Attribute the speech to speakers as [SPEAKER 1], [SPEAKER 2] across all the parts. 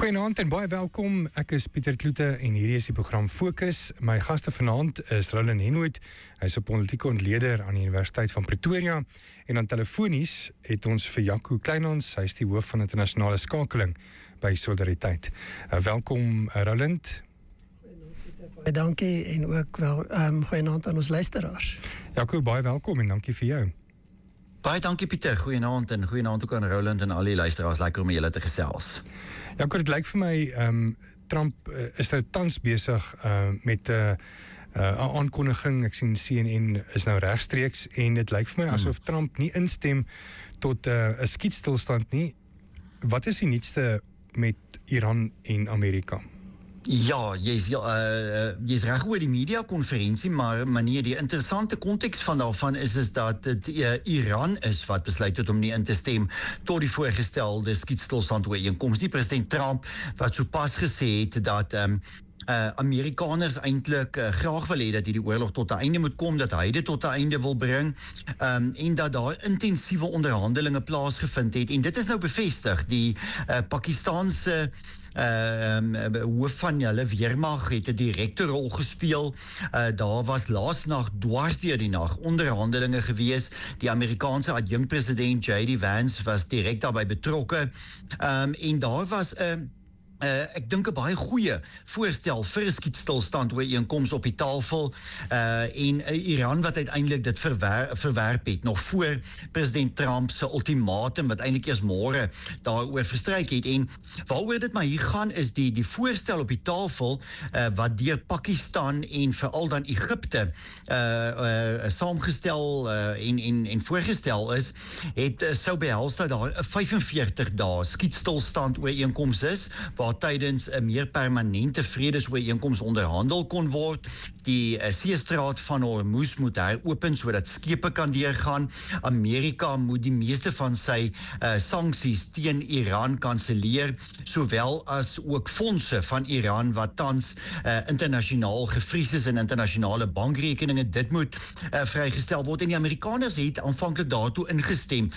[SPEAKER 1] Goeienaand en baie welkom. Ek is Pieter Kloete en hierdie is die program Fokus. My gaste vanaand is Roland Henwood. Hy is 'n politieke ontleder aan die Universiteit van Pretoria en dan telefonies het ons vir Jaco Kleinhans. Hy is die hoof van internasionale skakeling by Solidariteit. Welkom Roland.
[SPEAKER 2] Dankie en ook wel goeienaand aan ons luisteraars.
[SPEAKER 1] Jaco, baie welkom en dankie vir jou.
[SPEAKER 3] Baie dankie Pieter, goeienaand en goeienaand ook aan Roland en al die luisteraars, lekker om julle te gesels.
[SPEAKER 1] Ja, dit lyk vir my Trump is nou tans besig met 'n aankondiging. Ek sien CNN is nou regstreeks en dit lyk vir my asof Trump nie instem tot 'n skietstilstand nie. Wat is die nuutste met Iran en Amerika?
[SPEAKER 3] Ja, jy's reg oor die media-konferensie, maar nee, die interessante konteks van daarvan is dat dit Iran is wat besluit het om nie in te stem tot die voorgestelde skietstilstand ooreenkoms. Die president Trump wat sopas gesê het dat Amerikaners eintlik graag wil hê dat hierdie oorlog tot 'n einde moet kom, dat hy dit tot 'n einde wil bring, en dat daar intensiewe onderhandelinge plaasgevind het. En dit is nou bevestig. Die Pakistaanse hoof van hulle weermag het 'n direkte rol gespeel. Daar was laasnag dwars deur die nag onderhandelinge gewees. Die Amerikaanse adjunkpresident J.D. Vance was direk daarbey betrokke. En daar was ek dink 'n baie goeie voorstel vir 'n skietstilstand ooreenkoms op die tafel, en Iran wat uiteindelik dit verwerp het nog voor president Trump se ultimatum wat eintlik eers môre daaroor verstryk het. En waaroor dit maar hier gaan is die voorstel op die tafel wat deur Pakistan en veral dan Egipte saamgestel en voorgestel is, sou behels dat daar 'n 45 dae skietstilstand ooreenkoms is waar tydens 'n meer permanente vredesooreenkoms onderhandel kon word. Die seestraat van Hormuz moet heropen sodat skepe kan deurgaan. Amerika moet die meeste van sy sanksies teen Iran kanselleer, sowel as ook fondse van Iran wat tans internasionaal gevries is in internasionale bankrekeninge. Dit moet vrygestel word. En die Amerikaners het aanvanklik daartoe ingestem,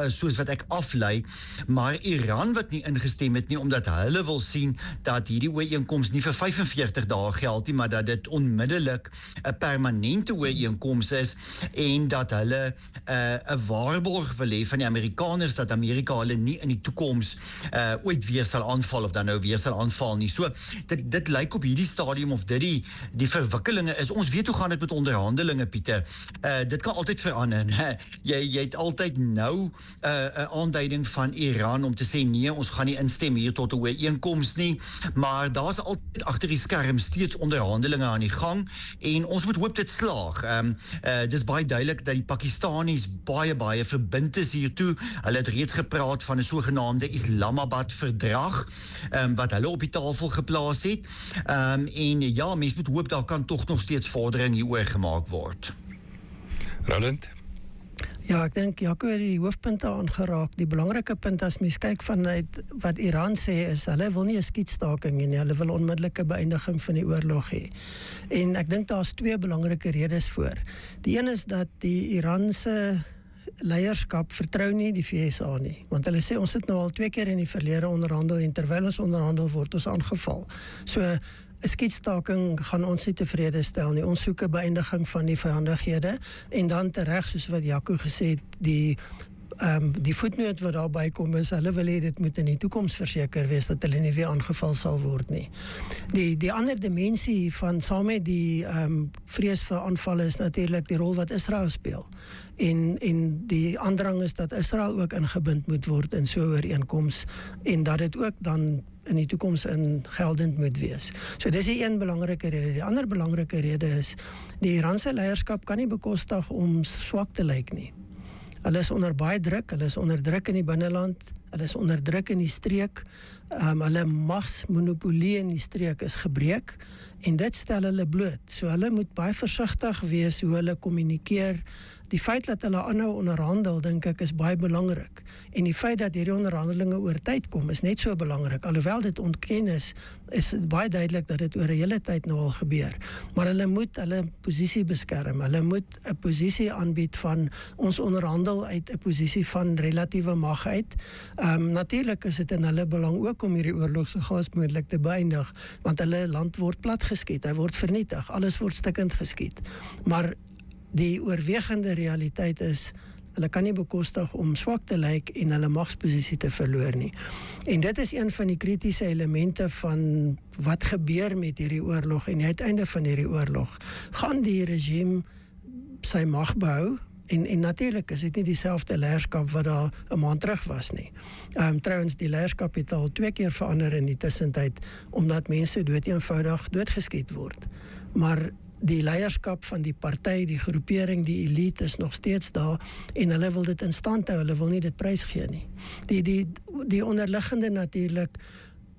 [SPEAKER 3] soos wat ek aflei, maar Iran wat nie ingestem het nie, omdat hulle wil sien dat hierdie ooreenkoms nie vir 45 dae geld nie, maar dat dit onmiddellik 'n permanente ooreenkoms is en dat hulle 'n waarborg wil hê van die Amerikaners dat Amerika hulle nie in die toekoms ooit weer sal aanval of dan nou weer sal aanval nie. So dit lyk op hierdie stadium of dit die verwikkelinge is. Ons weet hoe gaan dit met onderhandelinge, Pieter. Dit kan altyd verander. Jy het altyd nou 'n aanduiding van Iran om te sê nee, ons gaan nie instem hier tot 'n ooreenkoms nie, maar daar's altyd agter die skerm steeds onderhandelinge aan die gang en ons moet hoop dit slaag. Dis baie duidelik dat die Pakistanis baie verbind is hiertoe. Hulle het reeds gepraat van 'n sogenaamde Islamabad verdrag wat hulle op die tafel geplaas het. En ja, mense moet hoop daar kan tog nog steeds vordering hieroor gemaak word.
[SPEAKER 1] Roland?
[SPEAKER 2] Ja, ek dink Jaco het die hoofpunte aangeraak. Die belangrike punt as mens kyk vanuit wat Iran sê is, hulle wil nie 'n skietstaking hê nie, hulle wil onmiddellike beëindiging van die oorlog hê. En ek dink daar's twee belangrike redes voor. Die een is dat die Iranse leierskap vertrou nie die VSA nie, want hulle sê ons het nou al 2 keer in die verlede onderhandel en terwyl ons onderhandel word ons aangeval. So 'n skietstaking gaan ons nie tevrede stel nie. Ons soek 'n beëindiging van die vyandighede en dan tereg soos wat Jaco gesê het, die voetnoot wat daarby kom is, hulle wil hê dit moet in die toekoms verseker wees dat hulle nie weer aangeval sal word nie. Die ander dimensie van saam met die vrees vir aanvalle is natuurlik die rol wat Israel speel. En die aandrang is dat Israel ook ingebind moet word in so 'n ooreenkoms en dat dit ook dan in die toekoms geldend moet wees. So dis die een belangrike rede. Die ander belangrike rede is die Iranse leierskap kan nie bekostig om swak te lyk nie. Hulle is onder baie druk, hulle is onder druk in die binneland, hulle is onder druk in die streek, hulle magsmonopolie in die streek is gebreek en dit stel hulle bloot. So hulle moet baie versigtig wees hoe hulle kommunikeer Die feit dat hulle aanhou onderhandel, dink ek, is baie belangrik. En die feit dat hierdie onderhandelinge oor tyd kom, is net so belangrik. Alhoewel dit ontken is dit baie duidelik dat dit oor 'n hele tyd nou al gebeur. Maar hulle moet hulle posisie beskerm. Hulle moet 'n posisie aanbied van ons onderhandel uit 'n posisie van relatiewe mag uit. Natuurlik is dit in hulle belang ook om hierdie oorlog so gous moontlik te beëindig, want hulle land word platgeskiet, hy word vernietig, alles word stikkend geskiet. Maar die oorwegende realiteit is, hulle kan nie bekostig om swak te lyk en hulle magsposisie te verloor nie. En dit is een van die kritiese elemente van wat gebeur met hierdie oorlog en die uiteinde van hierdie oorlog. Gaan die regime sy mag behou? En natuurlik is dit nie dieselfde leierskap wat daar 'n maand terug was nie. Trouwens, die leierskap het al 2 keer verander in die tussentyd, omdat mense eenvoudig doodgeskiet word. Maar die leierskap van die party, die groepering, die elite is nog steeds daar en hulle wil dit in stand hou, hulle wil nie dit prysgee nie. Die onderliggende natuurlik,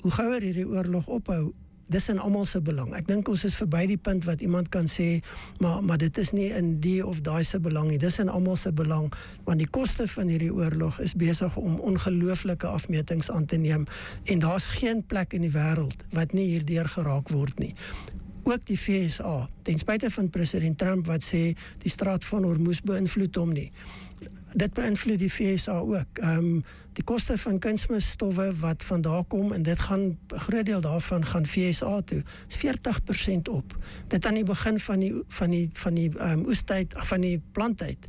[SPEAKER 2] hoe gouer hierdie oorlog ophou, dis in almal se belang. Ek dink ons is verby die punt wat iemand kan sê, maar dit is nie in die of daai se belang nie, dis in almal se belang, want die koste van hierdie oorlog is besig om ongelooflike afmetings aan te neem en daar's geen plek in die wêreld wat nie hierdeur geraak word nie. Ook die VSA, ten spyte van president Trump wat sê die straat van Hormuz beïnvloed hom nie. Dit beïnvloed die VSA ook. Die koste van kunsmisstowwe wat van daar kom, en dit gaan, 'n groot deel daarvan gaan VSA toe, is 40% op. Dit aan die begin van die oestyd, van die planttyd.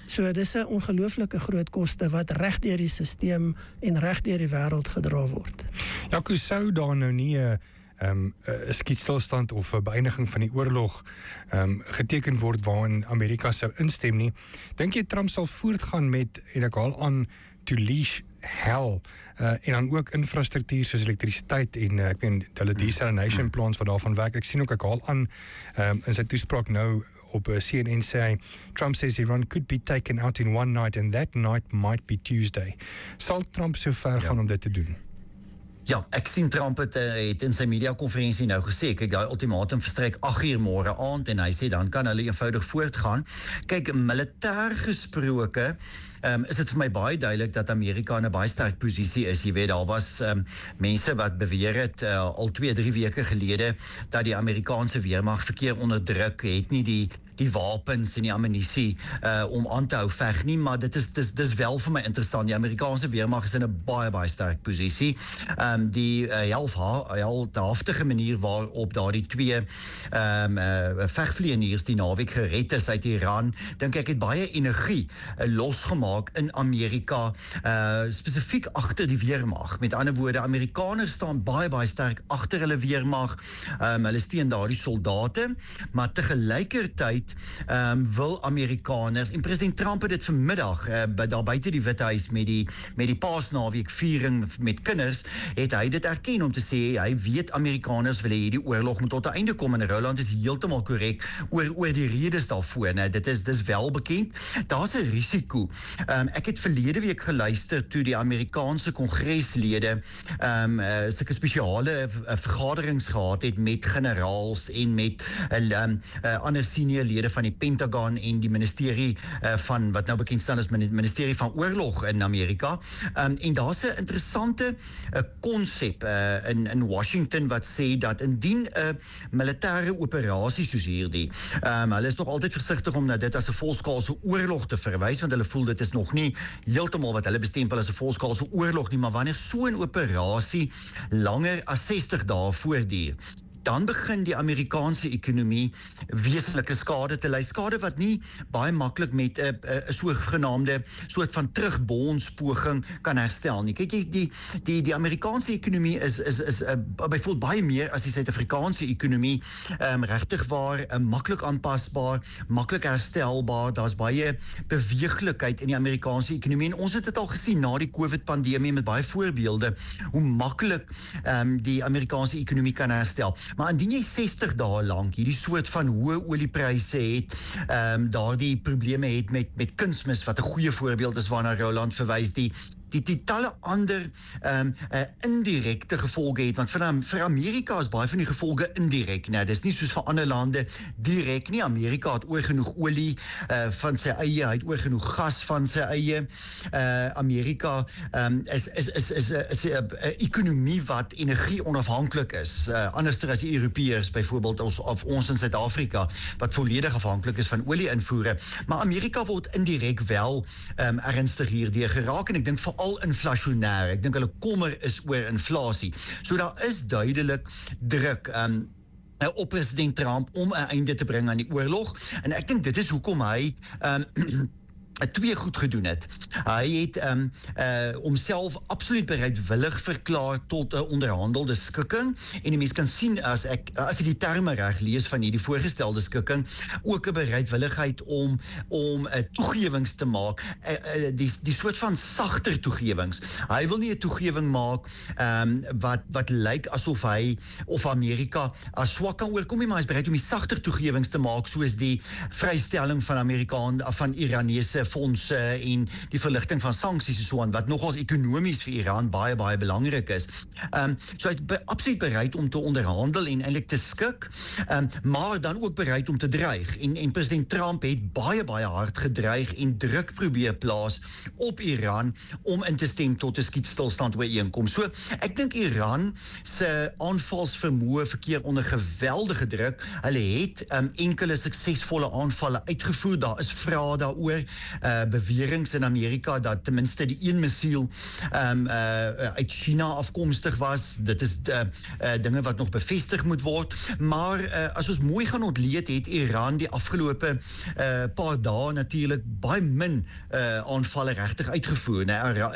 [SPEAKER 2] So dis 'n ongelooflike groot koste wat reg deur die stelsel en reg deur die wêreld gedra word.
[SPEAKER 1] Jaco, sou daar nou nie 'n skietstilstand of 'n beëindiging van die oorlog geteken word waarin Amerika sou instem nie. Dink jy Trump sal voortgaan met, en ek haal aan, to leash hell, en dan ook infrastruktuur soos elektrisiteit en ek meen hulle desalination plants wat daarvan werk. Ek sien ook, ek haal aan in sy toespraak nou op CNN sê hy, Trump says Iran could be taken out in one night and that night might be Tuesday. Sal Trump so ver gaan om dit te doen?
[SPEAKER 3] Ja, ek sien Trump het in sy mediakonferensie nou gesê, kyk, daai ultimatum verstrek 8:00 môre aand en hy sê dan kan hulle eenvoudig voortgaan. Kyk, militêr gesproke is dit vir my baie duidelik dat Amerika in 'n baie sterk posisie is. Jy weet, daar was mense wat beweer het al 2-3 weke gelede dat die Amerikaanse weermag verkeer onder druk het, nie die wapens en die ammunisie om aan te hou veg nie, maar dit is wel vir my interessant. Die Amerikaanse weermag is in 'n baie sterk posisie. Die heldhaftige manier waarop daardie 2 vegvlieëniers die naweek gered is uit Iran, dink ek het baie energie losgemaak in Amerika, spesifiek agter die weermag. Met ander woorde, Amerikaners staan baie sterk agter hulle weermag. Hulle steun daardie soldate, maar tegelykertyd wil Amerikaners, en president Trump het dit vanmiddag daar buite die Withuis met die Paasnaweek viering met kinders, het hy dit erken om te sê hy weet Amerikaners wil hê die oorlog moet tot 'n einde kom, en Roland is heeltemal korrek oor die redes daarvoor. Nou, dis wel bekend. Daar's 'n risiko. Ek het verlede week geluister toe die Amerikaanse kongreslede sulke spesiale vergaderings gehad het met generaals en met ander senior lede van die Pentagon en die ministerie van, wat nou bekend staan as ministerie van oorlog in Amerika. En daar's 'n interessante konsep in Washington wat sê dat indien 'n militêre operasie soos hierdie, hulle is nog altyd versigtig om dit as 'n volskaalse oorlog te verwys, want hulle voel dit is nog nie heeltemal wat hulle bestempel as 'n volskaalse oorlog nie, maar wanneer so 'n operasie langer as 60 dae voortduur, dan begin die Amerikaanse ekonomie wesenlike skade te ly. Skade wat nie baie maklik met 'n sogenaamde soort van terugbondspoging kan herstel nie. Kyk, die Amerikaanse ekonomie is byvoorbeeld baie meer as die Suid-Afrikaanse ekonomie, regtig waar maklik aanpasbaar, maklik herstelbaar. Daar's baie beweeglikheid in die Amerikaanse ekonomie, en ons het dit al gesien na die COVID-pandemie met baie voorbeelde hoe maklik die Amerikaanse ekonomie kan herstel. Maar indien jy 60 dae lank hierdie soort van hoë oliepryse het, daardie probleme het met kunsmis, wat 'n goeie voorbeeld is waarna Roland verwys, die die talle ander indirekte gevolge het, want vir Amerika is baie van die gevolge indirek, nou, dis nie soos vir ander lande direk nie. Amerika het oor genoeg olie van sy eie, hy het oor genoeg gas van sy eie. Amerika is 'n ekonomie wat energie onafhanklik is, anders as die Europeërs byvoorbeeld of ons in Suid-Afrika wat volledig afhanklik is van olie-invoere, maar Amerika word indirek wel ernstig hierdeur geraak en ek dink veral inflasionêr. Ek dink hulle kommer is oor inflasie. So daar is duidelik druk op president Trump om 'n einde te bring aan die oorlog en ek dink dit is hoekom hy twee goed gedoen het. Hy het homself absoluut bereidwillig verklaar tot 'n onderhandelde skikking en die mens kan sien as ek die terme reg lees van hierdie voorgestelde skikking, ook 'n bereidwilligheid om toegewings te maak, die soort van sagter toegewings. Hy wil nie 'n toegewing maak wat lyk asof hy of Amerika as swak kan oorkom nie, maar hy is bereid om die sagter toegewings te maak soos die vrystelling van Iranese fondse en die verligting van sanksies en so aan, wat nogals ekonomies vir Iran baie, baie belangrik is. So hy is absoluut bereid om te onderhandel en eintlik te skik, maar dan ook bereid om te dreig. En president Trump het baie, baie hard gedreig en druk probeer plaas op Iran om in te stem tot 'n skietstilstand ooreenkoms. So, ek dink Iran se aanvalsvermoë verkeer onder geweldige druk. Hulle het enkele suksesvolle aanvalle uitgevoer. Daar is vrae daaroor, beweringe in Amerika dat ten minste die een missiel uit China afkomstig was. Dit is dinge wat nog bevestig moet word. Maar as ons mooi gaan ontleed, het Iran die afgelope paar dae natuurlik baie min aanvalle regtig uitgevoer.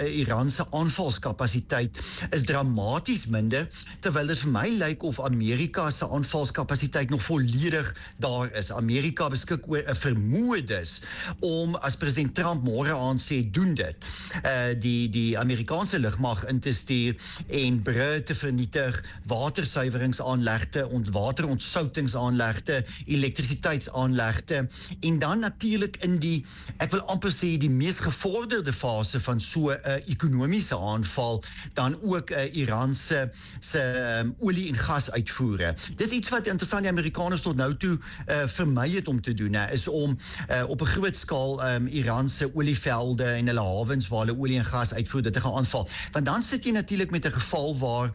[SPEAKER 3] Iran se aanvalskapasiteit is dramaties minder, terwyl dit vir my lyk of Amerika se aanvalskapasiteit nog volledig daar is. Amerika beskik oor 'n vermoë dus om, as president Trump môre aand sê, doen dit, die Amerikaanse lugmag in te stuur en brûe te vernietig, watersuiweringsaanlegte, waterontsoutingsaanlegte, elektrisiteitsaanlegte, en dan natuurlik in die, ek wil amper sê, die mees gevorderde fase van so 'n ekonomiese aanval, dan ook Iran se olie- en gasuitvoere. Dis iets wat interessant die Amerikaners tot nou toe vermy het om te doen, is om op 'n groot skaal Iranse olievelde en hulle hawens waar hulle olie en gas uitvoer, dit te gaan aanval. Want dan sit jy natuurlik met 'n geval waar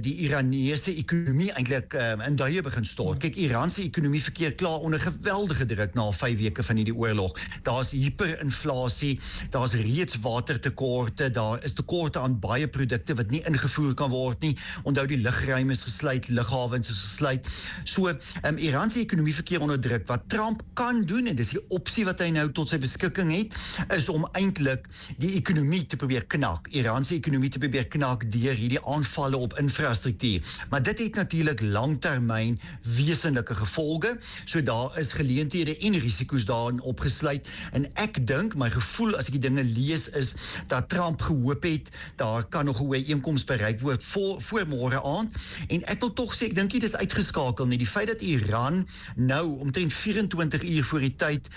[SPEAKER 3] die Iranese ekonomie eintlik in duie begin stort. Kyk, Iranse ekonomie verkeer klaar onder geweldige druk na 5 weke van hierdie oorlog. Daar's hyperinflasie, daar's reeds watertekorte, daar is tekorte aan baie produkte wat nie ingevoer kan word nie. Onthou, die lugruim is gesluit, lughawens is gesluit. So, Iranse ekonomie verkeer onder druk. Wat Trump kan doen, en dis die opsie wat hy nou tot sy beskikking het, is om eintlik die ekonomie te probeer knak. Iranse ekonomie te probeer knak deur hierdie aanvalle op infrastruktuur. Maar dit het natuurlik langtermyn wesenlike gevolge. So daar is geleenthede en risiko's daarin opgesluit. En ek dink, my gevoel as ek die dinge lees, is dat Trump gehoop het, daar kan nog 'n ooreenkoms bereik word voor môre aand. En ek wil tog sê, ek dink dit is uitgeskakel nie. Die feit dat Iran nou omtrent 24 uur voor die tyd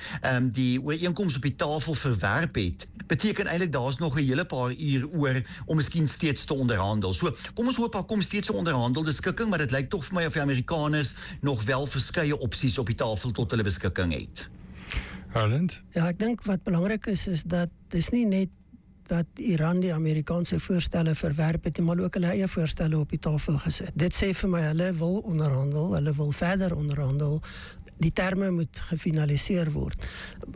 [SPEAKER 3] die ooreenkoms op die tafel verwerp het, beteken eintlik daar's nog 'n hele paar uur oor om miskien steeds te onderhandel. So, kom ons hoop daar kom steeds 'n onderhandelde skikking, maar dit lyk tog vir my of die Amerikaners nog wel verskeie opsies op die tafel tot hulle beskikking het.
[SPEAKER 1] Roland?
[SPEAKER 2] Ja, ek dink wat belangrik is dat dis nie net dat Iran die Amerikaanse voorstelle verwerp het, maar ook hulle eie voorstelle op die tafel gesit. Dit sê vir my, hulle wil onderhandel, hulle wil verder onderhandel, die terme moet gefinaliseer word.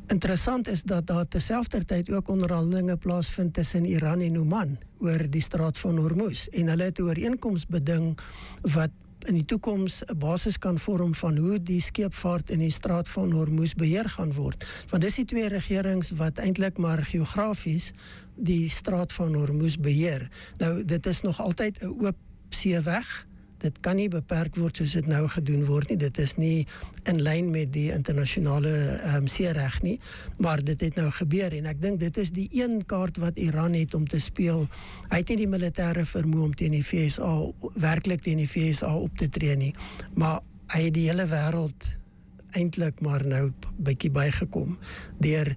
[SPEAKER 2] Interessant is dat daar terselfdertyd ook onderhandelinge plaasvind tussen Iran en Oman oor die straat van Hormuz, en hulle het 'n ooreenkoms beding wat in die toekoms 'n basis kan vorm van hoe die skeepvaart in die straat van Hormuz beheer gaan word. Want dis die twee regerings wat eintlik maar geografies die straat van Hormuz beheer. Nou, dit is nog altyd 'n oop seeweg. Dit kan nie beperk word soos dit nou gedoen word nie. Dit is nie in lyn met die internasionale seereg nie, maar dit het nou gebeur, en ek dink dit is die een kaart wat Iran het om te speel. Hy het nie die militêre vermoë om teen die VSA, werklik teen die VSA op te tree nie, maar hy het die hele wêreld eintlik maar nou bietjie bygekom deur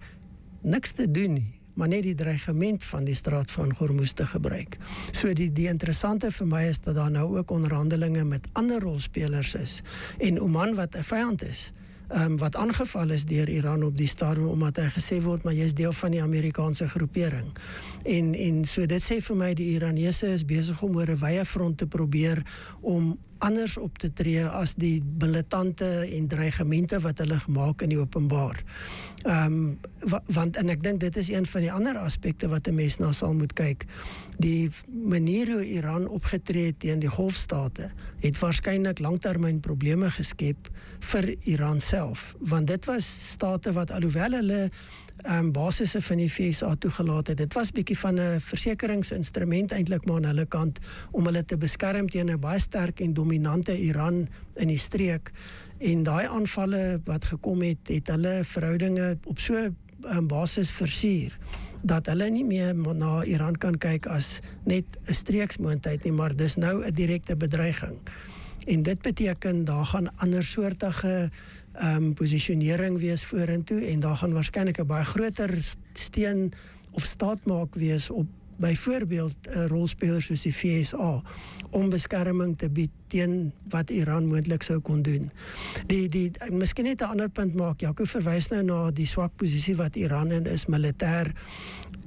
[SPEAKER 2] niks te doen nie. maar net die dreigement van die straat van Hormuz te gebruik. So die interessante vir my is dat daar nou ook onderhandelinge met ander rolspelers is. En Oman wat 'n vyand is, wat aangeval is deur Iran op die stadium, omdat hy gesê word, maar jy is deel van die Amerikaanse groepering. En so dit sê vir my, die Iranese is besig om oor 'n wye front te probeer om anders op te tree as die militante en dreigemente wat hulle gemaak in die openbaar. En ek dink dit is een van die ander aspekte wat 'n mens na sal moet kyk. Die manier hoe Iran opgetree het teen die golfstate het waarskynlik langtermyn probleme geskep vir Iran self, want dit was state wat alhoewel hulle basisse van die VSA toegelaat het. Dit was bietjie van 'n versekeringsinstrument eintlik maar aan hulle kant om hulle te beskerm teen 'n baie sterk en dominante Iran in die streek. En daai aanvalle wat gekom het, het hulle verhoudinge op so 'n basis versuur dat hulle nie meer na Iran kan kyk as net 'n streeksmoontheid nie, maar dis nou 'n direkte bedreiging. En dit beteken daar gaan ander soortige posisionering wees vorentoe en daar gaan waarskynlik 'n baie groter steun of staatmaak wees op byvoorbeeld 'n rolspeler soos die VSA om beskerming te bied teen wat Iran moontlik sou kon doen. Miskien net 'n ander punt maak, Jaco verwys nou na die swak posisie wat Iran in is militêr.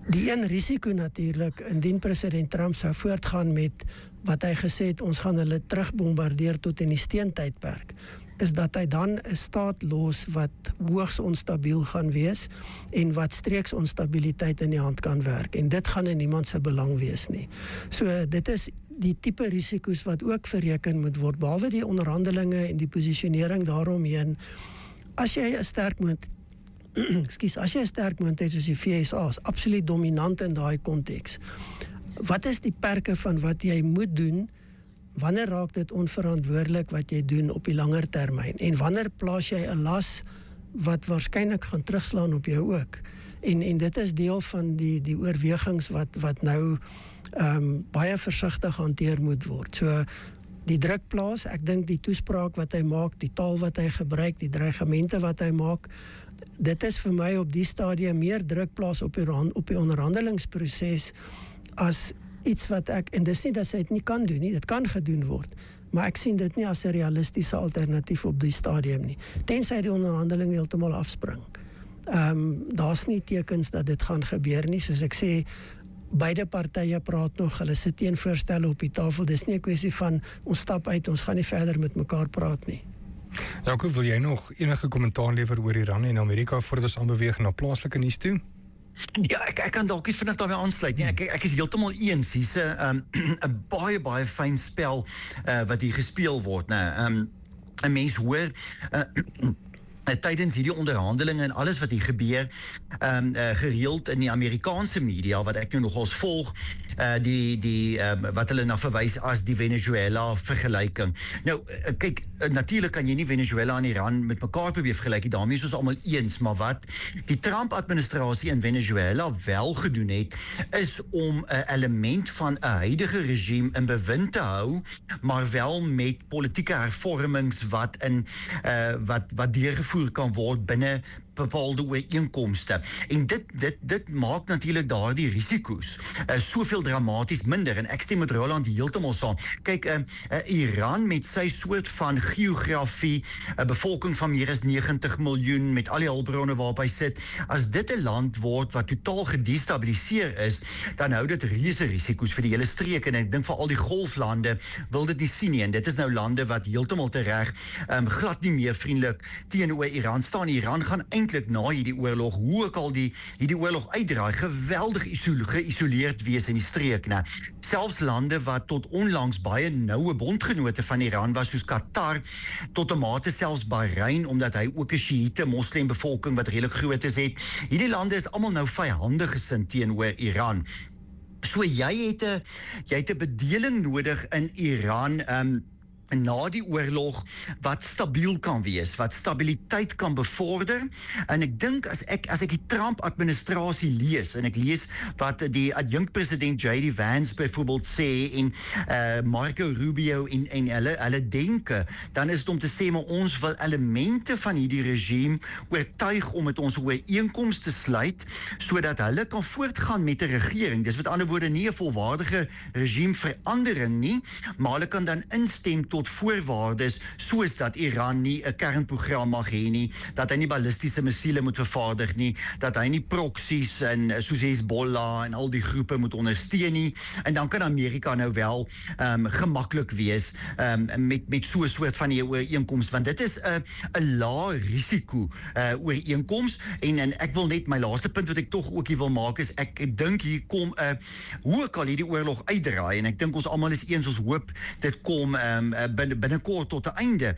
[SPEAKER 2] Die een risiko natuurlik, indien president Trump sou voortgaan met wat hy gesê het, ons gaan hulle terugbombardeer tot in die steentydperk, is dat hy dan 'n staat los wat hoogs onstabiel gaan wees en wat streeks onstabiliteit in die hand kan werk. En dit gaan in niemand se belang wees nie. So dit is die tipe risiko's wat ook verreken moet word, behalwe die onderhandelinge en die posisionering daaromheen. As jy 'n sterk moondheid soos die VSA is absoluut dominant in daai konteks, wat is die perke van wat jy moet doen? Wanneer raak dit onverantwoordelik wat jy doen op die langer termyn? En wanneer plaas jy 'n las wat waarskynlik gaan terugslaan op jou ook? En dit is deel van die oorwegings wat nou baie versigtig hanteer moet word. So die druk plaas, ek dink die toespraak wat hy maak, die taal wat hy gebruik, die dreigemente wat hy maak, dit is vir my op die stadium meer druk plaas op die onderhandelingsproses as iets wat en dis nie dat sy dit nie kan doen nie, dit kan gedoen word, maar ek sien dit nie as 'n realistiese alternatief op die stadium nie, tensy die onderhandeling heeltemal afspring. Daar's nie tekens dat dit gaan gebeur nie, soos ek sê, beide partye praat nog, hulle sit teenvoorstelle op die tafel, dis nie 'n kwessie van ons stap uit, ons gaan nie verder met mekaar praat nie.
[SPEAKER 1] Jaco, wil jy nog enige kommentaar lewer oor Iran en Amerika voordat ons aanbeweeg na plaaslike nuus toe?
[SPEAKER 3] Ja, ek kan dalk nie vinnig daarbey aansluit nie. Ek is heeltemal eens. Hier's 'n baie fyn spel wat hier gespeel word, né? 'n Mens hoor tydens hierdie onderhandelinge en alles wat hier gebeur, gereeld in die Amerikaanse media wat ek nou nogals volg, wat hulle na verwys as die Venezuela vergelyking. Nou kyk, natuurlik kan jy nie Venezuela en Iran met mekaar probeer vergelyk nie, daarmee is ons almal eens, maar wat die Trump-administrasie in Venezuela wel gedoen het, is om 'n element van 'n huidige regime in bewind te hou, maar wel met politieke hervormings wat deurgevoer kan word binne bepaalde ooreenkomste. En dit maak natuurlik daardie risiko's soveel dramaties minder. En ek stem met Roland heeltemal saam. Kyk, Iran met sy soort van geografie, 'n bevolking van meer as 90 miljoen met al die hulpbronne waarop hy sit, as dit 'n land word wat totaal gedestabiliseer is, dan hou dit reuse risiko's vir die hele streek. En ek dink vir al die golflande wil dit nie sien nie. En dit is nou lande wat heeltemal tereg glad nie meer vriendelik teenoor Iran staan. Iran gaan eintlik na hierdie oorlog, hoe ook al hierdie oorlog uitdraai, geweldig geïsoleerd wees in die streek, né? Selfs lande wat tot onlangs baie noue bondgenote van Iran was, soos Qatar, tot 'n mate selfs Bahrein, omdat hy ook 'n Sjiïte moslimbevolking wat redelik groot is het. Hierdie lande is almal nou vyandig gesind teenoor Iran. So jy het 'n bedeling nodig in Iran, na die oorlog wat stabiel kan wees, wat stabiliteit kan bevorder. En ek dink as ek die Trump-administrasie lees, en ek lees wat die adjunkt-president J.D. Vance byvoorbeeld sê, en Marco Rubio en hulle denke, dan is dit om te sê, maar ons wil elemente van hierdie regime oortuig om met ons ooreenkoms te sluit, sodat hulle kan voortgaan met 'n regering. Dis met ander woorde nie 'n volwaardige regimeverandering nie, maar hulle kan dan instem tot voorwaardes soos dat Iran nie 'n kernprogram mag hê nie, dat hy nie ballistiese missiele moet vervaardig nie, dat hy nie proksies en soos Hezbollah en al die groepe moet ondersteun nie, en dan kan Amerika nou wel gemaklik wees met so 'n soort van 'n ooreenkoms, want dit is 'n lae risiko ooreenkoms, en ek wil net, my laaste punt wat ek tog ook hier wil maak is, ek dink hier kom hoe ek al hierdie oorlog uitdraai, en ek dink ons almal is eens, ons hoop dit kom binnekort tot 'n einde,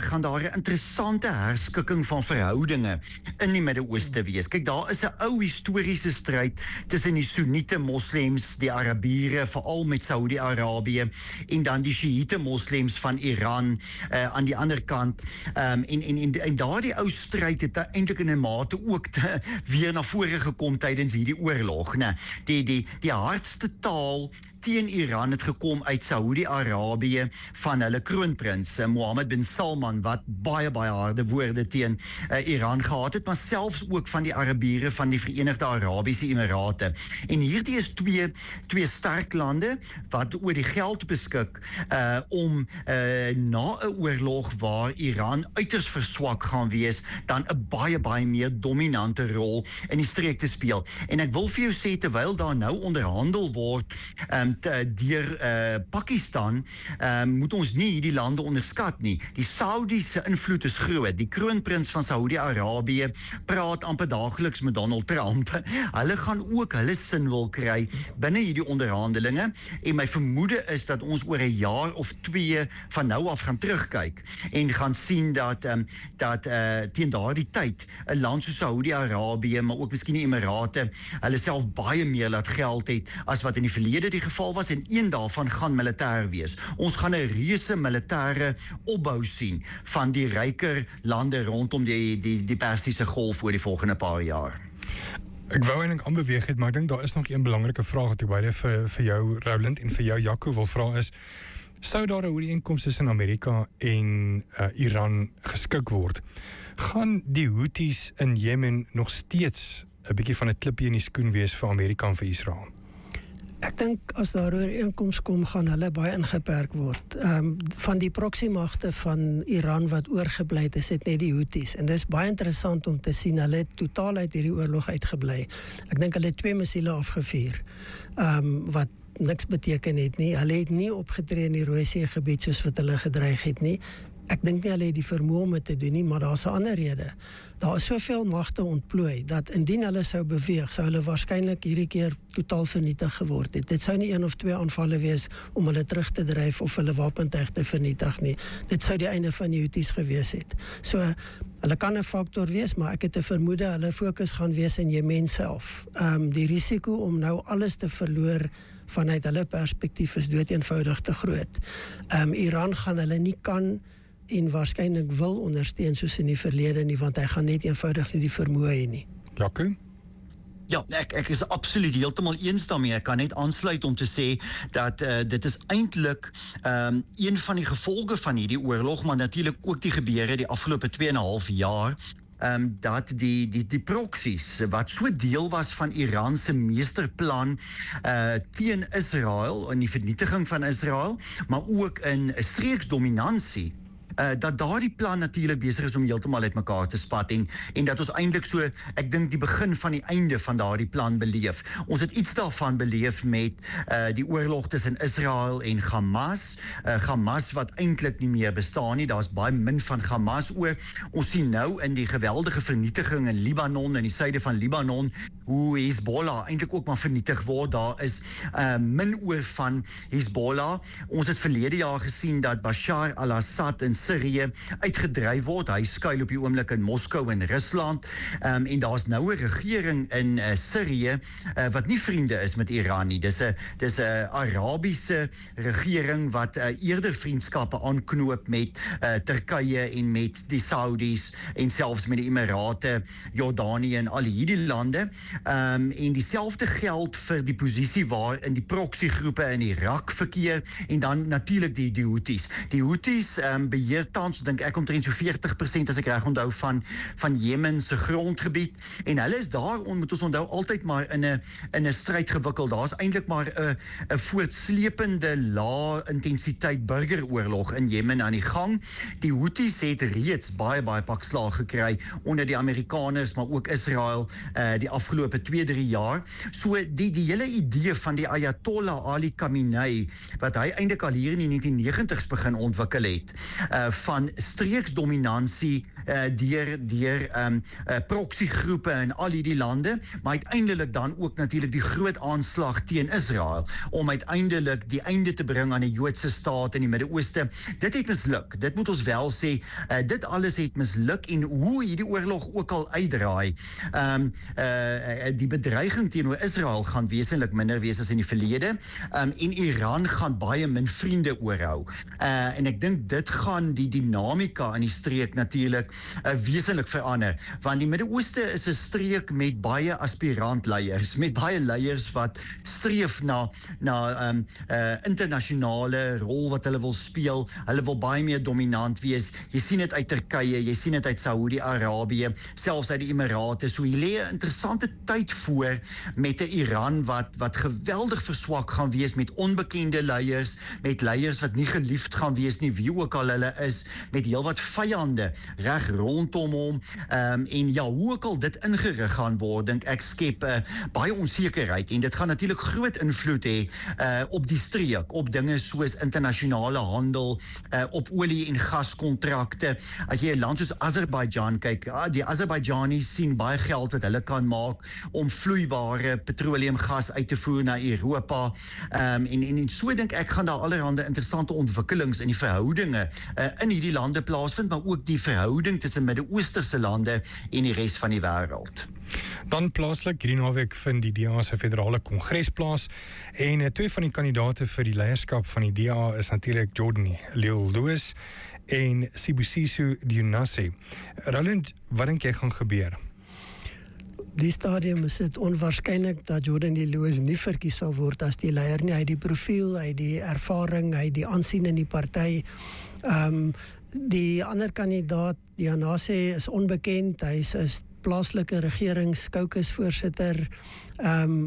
[SPEAKER 3] gaan daar 'n interessante herskikking van verhoudinge in die Midde-Ooste wees. Kyk, daar is 'n ou historiese stryd tussen die Soenite moslems, die Arabiere, veral met Saudi-Arabië, en dan die Shiite moslems van Iran aan die ander kant. En daardie ou stryd het eintlik in 'n mate ook weer na vore gekom tydens hierdie oorlog, né? Die hardste taal teen Iran het gekom uit Saudi-Arabië van hulle kroonprins Mohammed bin Salman, wat baie harde woorde teen Iran gehad het, maar selfs ook van die Arabiere van die Verenigde Arabiese Emirate. En hierdie is twee sterk lande wat oor die geld beskik om na 'n oorlog waar Iran uiters verswak gaan wees, dan 'n baie meer dominante rol in die streek te speel. En ek wil vir jou sê, terwyl daar nou onderhandel word deur Pakistan, moet ons nie hierdie lande onderskat nie. Die Saudis se invloed is groot. Die kroonprins van Saudi-Arabië praat amper daagliks met Donald Trump. Hulle gaan ook hulle sin wil kry binne hierdie onderhandelinge, en my vermoede is dat ons oor 'n jaar of 2 van nou af gaan terugkyk en gaan sien dat teen daardie tyd 'n land soos Saudi-Arabië, maar ook miskien die Emirate, hulle self baie meer laat geld het as wat in die verlede die geval was, en een daarvan gaan militêr wees. Ons gaan 'n reuse militêre opbou sien van die ryker lande rondom die Persiese Golf oor die volgende paar jaar.
[SPEAKER 1] Ek wou eintlik aanbeweeg het, maar ek dink daar is nog een belangrike vraag wat ek beide vir jou, Roland, en vir jou, Jaco, wil vra is, sou daar 'n ooreenkoms tussen Amerika en Iran geskik word, gaan die Houthis in Jemen nog steeds 'n bietjie van 'n klippie in die skoen wees vir Amerika en vir Israel?
[SPEAKER 2] Ek dink as daar ooreenkoms kom, gaan hulle baie ingeperk word. Van die proxymagte van Iran wat oorgebly het, is dit net die Houthis. En dis baie interessant om te sien, hulle het totaal uit hierdie oorlog uitgebly. Ek dink hulle het 2 missiele afgevuur, wat niks beteken het nie. Hulle het nie opgetree in die Rooi See gebied soos wat hulle gedreig het nie. Ek dink nie hulle het die vermoë om dit te doen nie, maar daar's 'n ander rede. Daar is soveel magte ontplooi, dat indien hulle sou beweeg, sou hulle waarskynlik hierdie keer totaal vernietig geword het. Dit sou nie 1 of 2 aanvalle wees om hulle terug te dryf of hulle wapentuig te vernietig nie. Dit sou die einde van die Houthis gewees het. So, hulle kan 'n faktor wees, maar ek het 'n vermoede hulle fokus gaan wees in Jemen self. Die risiko om nou alles te verloor vanuit hulle perspektief is doeteenvoudig te groot. Iran gaan hulle nie kan en waarskynlik wil ondersteun soos in die verlede nie, want hy gaan net eenvoudig nie die vermoë hê nie.
[SPEAKER 1] Jaco?
[SPEAKER 3] Ja, ek is absoluut heeltemal eens daarmee. Ek kan net aansluit om te sê dat dit is eintlik een van die gevolge van hierdie oorlog, maar natuurlik ook die gebeure die afgelope 2,5 jaar, dat die proksies wat so deel was van Iran se meesterplan teen Israel en die vernietiging van Israel, maar ook in 'n streeksdominansie, dat daardie plan natuurlik besig is om heeltemal uitmekaar te spat, en dat ons eintlik so, ek dink die begin van die einde van daardie plan beleef. Ons het iets daarvan beleef met die oorlog tussen Israel en Hamas, Hamas wat eintlik nie meer bestaan nie, daar's baie min van Hamas oor. Ons sien nou in die geweldige vernietiging in Libanon, in die suide van Libanon, hoe Hezbollah eintlik ook maar vernietig word. Daar is min oor van Hezbollah. Ons het verlede jaar gesien dat Bashar al-Assad in Syrië uitgedryf word. Hy skuil op die oomblik in Moskou en Rusland. En daar's nou 'n regering in Syrië wat nie vriende is met Iran nie. Dis 'n Arabiese regering wat eerder vriendskappe aanknoop met Turkye en met die Saudis en selfs met die Emirate, Jordanië en al hierdie lande. En dieselfde geld vir die posisie waarin die proxygroepe in Irak verkeer en dan natuurlik die Houthis. Die Houthis beheer tans, dink ek omtrent so 40% as ek reg onthou van Jemen se grondgebied en hulle is daar, moet ons onthou, altyd maar in 'n stryd gewikkeld. Daar's eintlik maar 'n voortsleepende lae intensiteit burgeroorlog in Jemen aan die gang. Die Houthis het reeds baie pak slag gekry onder die Amerikaners, maar ook Israel die afgelope 2-3 jaar. So die hele idee van die Ayatollah Ali Khamenei, wat hy eintlik al hier in die 1990s begin ontwikkel het, van streeksdominansie deur proxygroepe in al hierdie lande, maar uiteindelik dan ook natuurlik die groot aanslag teen Israel, om uiteindelik die einde te bring aan die Joodse staat in die Midde-Ooste. Dit het misluk. Dit moet ons wel sê, dit alles het misluk en hoe hierdie oorlog ook al uitdraai, die bedreiging teenoor Israel gaan wesentlik minder wees as in die verlede, en Iran gaan baie min vriende oorhou. En ek dink dit gaan die dinamika in die streek natuurlik wesentlik verander, want die Midde-Ooste is 'n streek met baie aspirantleiers, met baie leiers wat streef na internasionale rol wat hulle wil speel. Hulle wil baie meer dominant wees. Jy sien dit uit Turkye, jy sien dit uit Saudi-Arabië, selfs uit die Emirate. So hier lê 'n interessante tyd voor met 'n Iran wat geweldig verswak gaan wees, met onbekende leiers, met leiers wat nie geliefd gaan wees nie, wie ook al hulle is, met heelwat vyande reg rondom hom. En ja, hoe ook al dit ingerig gaan word, dink ek skep baie onsekerheid en dit gaan natuurlik groot invloed hê op die streek, op dinge soos internasionale handel, op olie- en gaskontrakte. As jy 'n land soos Azerbaijan kyk, die Azerbaijanis sien baie geld wat hulle kan maak om vloeibare petroleumgas uit te voer na Europa. En so dink ek gaan daar allerhande interessante ontwikkelings in die verhoudinge in hierdie lande plaasvind, maar ook die verhouding tussen Midde-Oosterse lande en die res van die wêreld.
[SPEAKER 1] Dan plaaslik, hierdie naweek vind die DA se federale kongres plaas en twee van die kandidate vir die leierskap van die DA is natuurlik Jordan Lewis en Sibusiso Dionisi. Roland, wat dink jy gaan gebeur?
[SPEAKER 2] Die stadium is dit onwaarskynlik dat Jordan Lewis nie verkies sal word as die leier nie. Hy het die profiel, hy het die ervaring, hy het die aansien in die party. Die ander kandidaat, Dionisi, is onbekend. Hy is plaaslike regeringskaukusvoorsitter.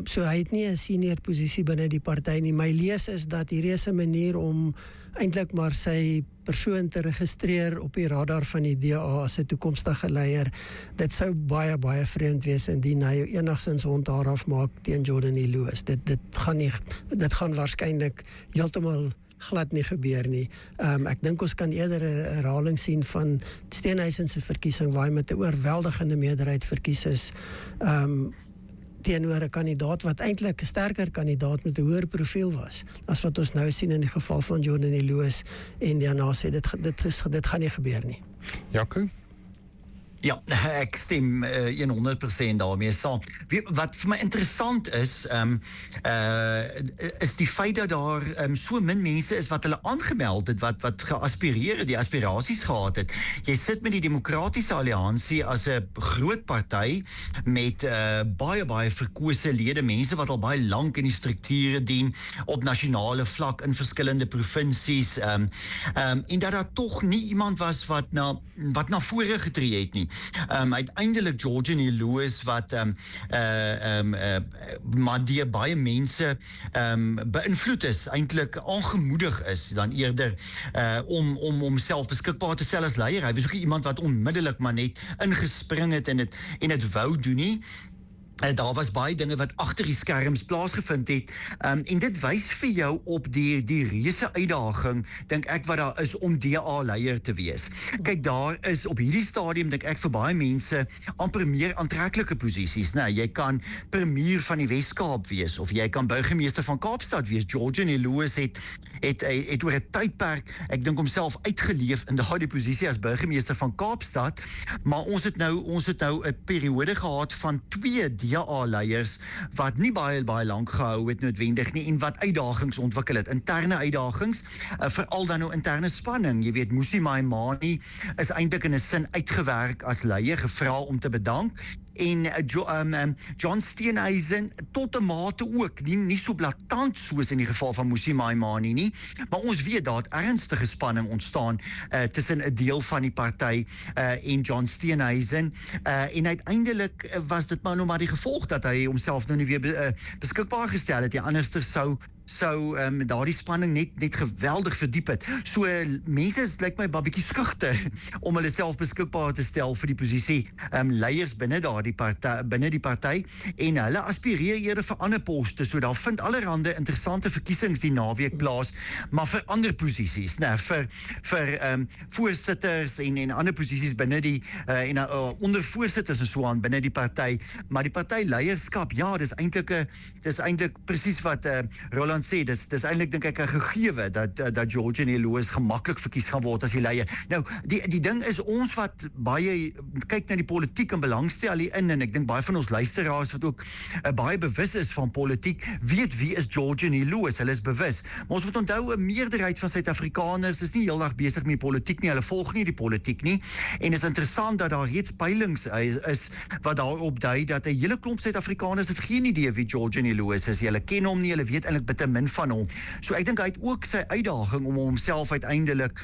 [SPEAKER 2] So hy het nie 'n senior posisie binne die party nie. My lees is dat hierdie is 'n manier om eintlik maar sy persoon te registreer op die radar van die DA as 'n toekomstige leier. Dit sou baie vreemd wees indien hy enigstens hond daar af maak teen Jordan Lewis. Dit gaan waarskynlik heeltemal glad nie gebeur nie. Ek dink ons kan eerder 'n herhaling sien van Steenhuisen se verkiesing waar hy met 'n oorweldigende meerderheid verkies is, teenoor 'n kandidaat wat eintlik 'n sterker kandidaat met 'n hoër profiel was, as wat ons nou sien in die geval van Jordan Lewis en Dionisi. Dit gaan nie gebeur nie.
[SPEAKER 1] Jaco?
[SPEAKER 3] Ja, ek stem 100% daarmee saam. Wat vir my interessant is die feit dat daar so min mense is wat hulle aangemeld het, wat geaspireer het, die aspirasies gehad het. Jy sit met die Demokratiese Alliansie as 'n groot party met baie verkose lede, mense wat al baie lank in die strukture dien op nasionale vlak in verskillende provinsies, en dat daar tog nie iemand was wat na vore getree het nie. Uiteindelik Jordan Lewis wat maar deur baie mense beïnvloed is, eintlik aangemoedig is dan eerder om homself beskikbaar te stel as leier. Hy was ook iemand wat onmiddellik maar net ingespring het en dit wou doen nie. Daar was baie dinge wat agter die skerms plaasgevind het. En dit wys vir jou op die reuse uitdaging, dink ek, wat daar is om DA-leier te wees. Kyk, daar is op hierdie stadium, dink ek, vir baie mense amper meer aantreklike posisies. Nou, jy kan premier van die Wes-Kaap wees, of jy kan burgemeester van Kaapstad wees. George Lewis het oor 'n tydperk, ek dink, homself uitgeleef in daardie posisie as burgemeester van Kaapstad, maar ons het nou 'n periode gehad van 2 DA-leiers wat nie baie lank gehou het noodwendig nie en wat uitdagings ontwikkel het, interne uitdagings, veral dan nou interne spanning. Jy weet, Mmusi Maimane is eintlik in 'n sin uitgewerk as leier, gevra om te bedank. En John Steenhuisen tot 'n mate ook, nie so blaatant soos in die geval van Mmusi Maimane nie, maar ons weet daar het ernstige spanning ontstaan tussen 'n deel van die party en John Steenhuisen, en uiteindelik was dit maar die gevolg dat hy homself nou nie weer beskikbaar gestel het. Die anderster sou daardie spanning net geweldig verdiep het. So mense lyk my bietjie skugter om hulle self beskikbaar te stel vir die posisie leiers binne die party, en hulle aspireer eerder vir ander poste. So daar vind allerhande interessante verkiesings die naweek plaas, maar vir ander posisies, vir voorsitters en ander posisies binne die onder voorsitters en so aan binne die party. Maar die partyleierskap, ja, dis eintlik presies wat Roland sê, dis eintlik dink ek 'n gegewe dat George Lewis gemaklik verkies gaan word as die leier. Nou, die ding is, ons wat baie kyk na die politiek en belangstel hierin, en ek dink baie van ons luisteraars wat ook baie bewus is van politiek, weet wie is George Lewis, hulle is bewus. Maar ons moet onthou, 'n meerderheid van Suid-Afrikaners is nie heeldag besig met politiek nie, hulle volg nie die politiek nie, en is interessant dat daar reeds peilings is wat daarop dui dat 'n hele klomp Suid-Afrikaners het geen idee wie George Lewis is. Hulle ken hom nie, hulle weet eintlik bitter min van hom. So ek dink hy het ook sy uitdaging om homself uiteindelik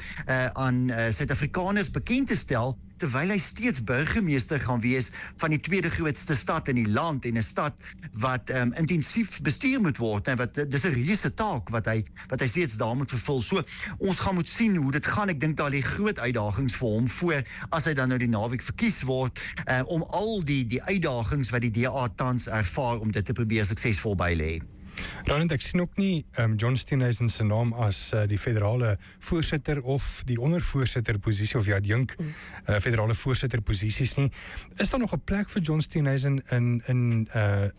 [SPEAKER 3] aan Suid-Afrikaners bekend te stel, terwyl hy steeds burgemeester gaan wees van die tweede grootste stad in die land, en 'n stad wat intensief bestuur moet word, en dis 'n reuse taak wat hy steeds daar moet vervul. So ons gaan moet sien hoe dit gaan. Ek dink daar lê groot uitdagings vir hom voor, as hy dan nou die naweek verkies word, om al die uitdagings wat die DA tans ervaar, om dit te probeer suksesvol bylê.
[SPEAKER 1] Roland, ek sien ook nie John Steenhuisen se naam as die federale voorsitter of die ondervoorsitter posisie of adjunk federale voorsitter posisies nie. Is daar nog 'n plek vir John Steenhuisen in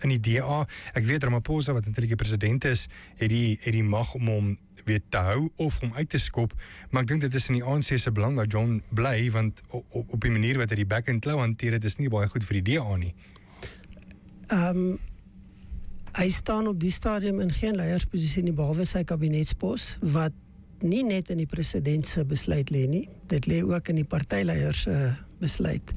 [SPEAKER 1] die DA? Ek weet Ramaphosa, wat natuurlik die president is, het die mag om hom weer te hou of om uit te skop, maar ek dink dit is in die ANC se belang dat John bly, want op die manier wat hy die back and claw hanteer, dit is nie baie goed vir die DA nie.
[SPEAKER 2] Hy staan op die stadium in geen leiersposisie nie, behalwe sy kabinetspos, wat nie net in die president se besluit lê nie, dit lê ook in die partyleiers se besluit.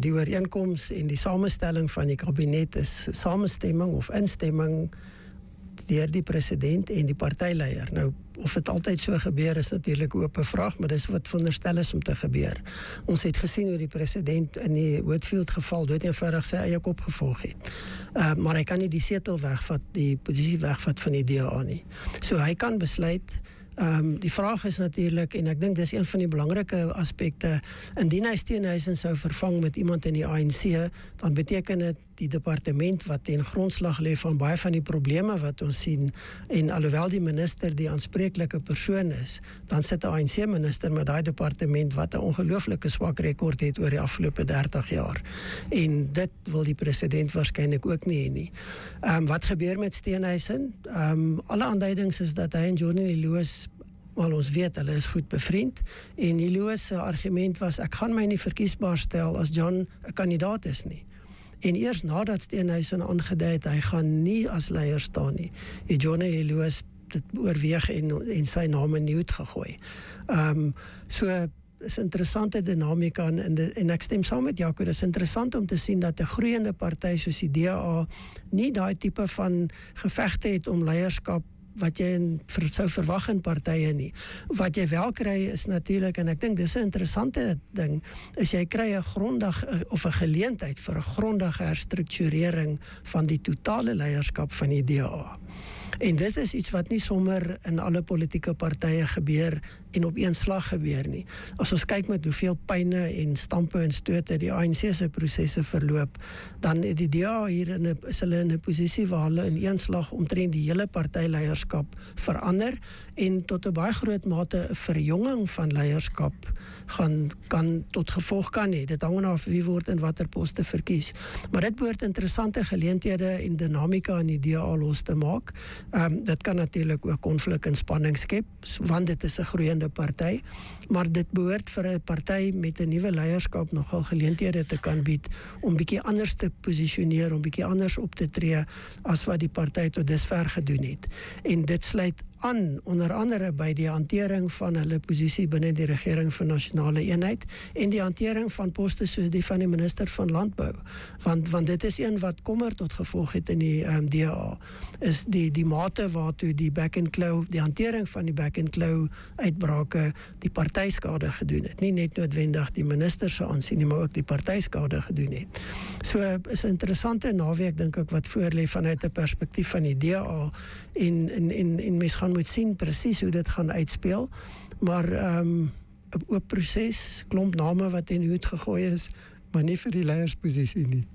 [SPEAKER 2] Die ooreenkoms en die samestelling van die kabinet is samestemming of instemming deur die president en die partyleier. Nou, of dit altyd so gebeur is natuurlik 'n oop vraag, maar dis wat veronderstel is om te gebeur. Ons het gesien hoe die president in die Whitfield geval doodeenvoudig sy eie kop gevolg het. Maar hy kan nie die setel wegvat, die posisie wegvat van die DA nie. So hy kan besluit. Die vraag is natuurlik, en ek dink dis een van die belangrike aspekte, indien hy Steenhuisen sou vervang met iemand in die ANC, dan beteken dit die departement wat ten grondslag lê van baie van die probleme wat ons sien, en alhoewel die minister die aanspreeklike persoon is, dan sit 'n ANC-minister met daai departement wat 'n ongelooflike swak rekord het oor die afgelope 30 jaar. En dit wil die president waarskynlik ook nie hê nie. Wat gebeur met Steenhuisen? Alle aanduidings is dat hy en Johnny Lewis, wel ons weet, hulle is goed bevriend, en die Lewis se argument was, ek gaan my nie verkiesbaar stel as John 'n kandidaat is nie. En eers nadat Steenhuisen aangedui het, hy gaan nie as leier staan nie, het Johnny Lewis dit oorweeg en sy naam in die hoed gegooi. So is interessante dinamika, en ek stem saam met Jaco, dis interessant om te sien dat 'n groeiende party soos die DA nie daai tipe van gevegte het om leierskap wat jy sou verwag in partye nie. Wat jy wel kry is natuurlik, en ek dink dis 'n interessante ding, is jy kry 'n grondig of 'n geleentheid vir 'n grondige herstrukturering van die totale leierskap van die DA. En dit is iets wat nie sommer in alle politieke partye gebeur en op een slag gebeur nie. As ons kyk met hoeveel pyne en stampe en stote die ANC se prosesse verloop, dan die DA hier is hulle in 'n posisie waar hulle in een slag omtrent die hele partyleierskap verander en tot 'n baie groot mate 'n verjonging van leierskap kan tot gevolg kan hê. Dit hang af wie word in watter poste verkies. Maar dit behoort interessante geleenthede en dinamika in die DA los te maak. Dit kan natuurlik ook konflik en spanning skep, want dit is 'n groeiende party, maar dit behoort vir 'n party met 'n nuwe leierskap nogal geleenthede te kan bied om bietjie anders te posisioneer, om bietjie anders op te tree as wat die party tot dusver gedoen het. En dit sluit aan onder andere by die hantering van hulle posisie binne die regering vir nasionale eenheid en die hantering van poste soos die van die minister van landbou, want dit is een wat kommer tot gevolg het in die DA, is die mate waartoe die back and claw, die hantering van die back and claw uitbrake die partyskade gedoen het, nie net noodwendig die minister se aansien nie, maar ook die partyskade gedoen het. So is 'n interessante naweek dink ek wat voorlê vanuit 'n perspektief van die DA en mens gaan moet sien presies hoe dit gaan uitspeel, maar 'n oop proses, klomp name wat in die hoed gegooi is, maar nie vir die leiersposisie nie.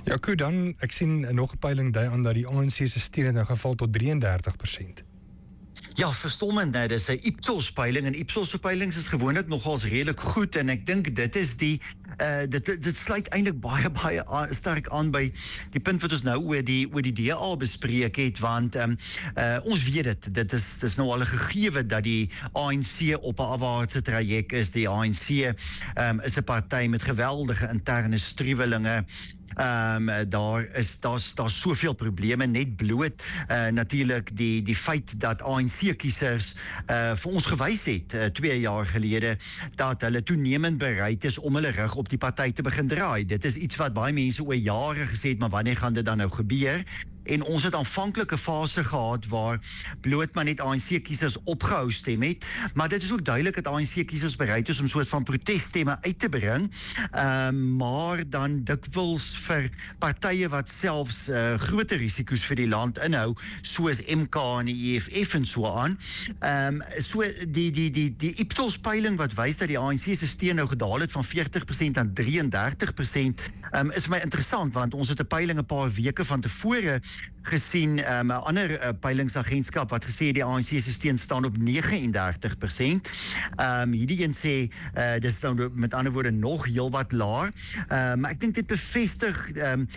[SPEAKER 1] Ja, goed, dan ek sien nog 'n peiling dui aan dat die ANC se steun het nou geval tot 33%.
[SPEAKER 3] Ja, verstommend, dit is 'n Ipsos peiling en Ipsos se peilings is gewoonlik nogals redelik goed en ek dink dit is dit sluit eintlik baie sterk aan by die punt wat ons nou oor die DA bespreek het, want ons weet dit is nou al 'n gegewe dat die ANC op 'n afwaartse traject is. Die ANC is 'n party met geweldige interne struwelinge. Daar's soveel probleme, net bloot natuurlik die feit dat ANC-kiesers vir ons gewys het 2 jaar gelede dat hulle toenemend bereid is om hulle rug op die party te begin draai. Dit is iets wat baie mense oor jare gesê het, maar wanneer gaan dit dan nou gebeur? En ons het aanvanklik 'n fase gehad waar bloot maar net ANC-kiesers opgehou stem het, maar dit is ook duidelik dat ANC-kiesers bereid is om soort van protesstemme uit te bring, maar dan dikwels vir partye wat selfs groter risiko's vir die land inhou, soos MK en die EFF en so aan. So die Ipsos peiling wat wys dat die ANC se steun nou gedaal het van 40% aan 33%, is my interessant, want ons het 'n peiling 'n paar weke van tevore gesien, 'n ander peilingsagentskap wat gesê die ANC se steun staan op 39%. Hierdie een sê dis dan met ander woorde nog heelwat laer. Maar ek dink dit bevestig 'n